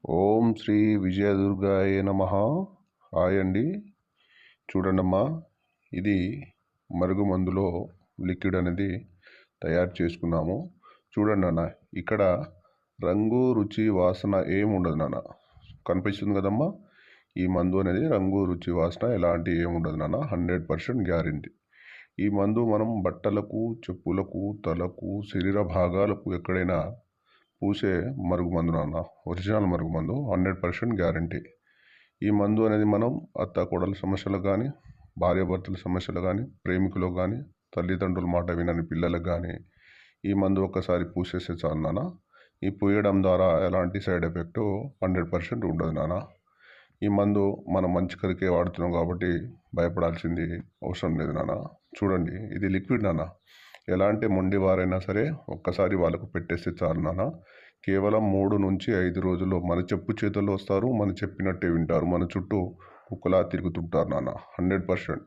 ఓం శ్రీ విజయదుర్గాయ నమః. హాయ్ అండి. చూడండమ్మా, ఇది మరుగుమందులో లిక్విడ్ అనేది తయారు చేసుకున్నాము. చూడండి నాన్న, ఇక్కడ రంగు రుచి వాసన ఏముండదు నాన్న. కనిపిస్తుంది కదమ్మా, ఈ మందు అనేది రంగు రుచి వాసన ఎలాంటి ఏముండదు నాన్న. 100% గ్యారెంటీ. ఈ మందు మనం బట్టలకు, చెప్పులకు, తలకు, శరీర భాగాలకు ఎక్కడైనా పూసే మరుగుమందు నాన్న. ఒరిజినల్ మరుగుమందు, 100% గ్యారంటీ. ఈ మందు అనేది మనం అత్త కోడల సమస్యలకు కానీ, భార్యాభర్తల సమస్యలు కానీ, ప్రేమికులకు కానీ, తల్లిదండ్రుల మాట వినని పిల్లలకు కానీ ఈ మందు ఒక్కసారి పూసేస్తే చాలు నాన్న. ఈ పూయడం ద్వారా ఎలాంటి సైడ్ ఎఫెక్టు 100% ఉండదు నాన్న. ఈ మందు మనం మంచి కరికే వాడుతున్నాం కాబట్టి భయపడాల్సింది అవసరం లేదు నాన్న. చూడండి, ఇది లిక్విడ్ నాన్న. ఎలాంటి మొండి వారైనా సరే ఒక్కసారి వాళ్ళకు పెట్టేస్తే చాలు నాన్న. కేవలం 3 నుంచి 5 రోజుల్లో మన చెప్పు చేతుల్లో వస్తారు, మన చెప్పినట్టే వింటారు, మన చుట్టూ కుక్కలా తిరుగుతుంటారు నాన్న. 100%.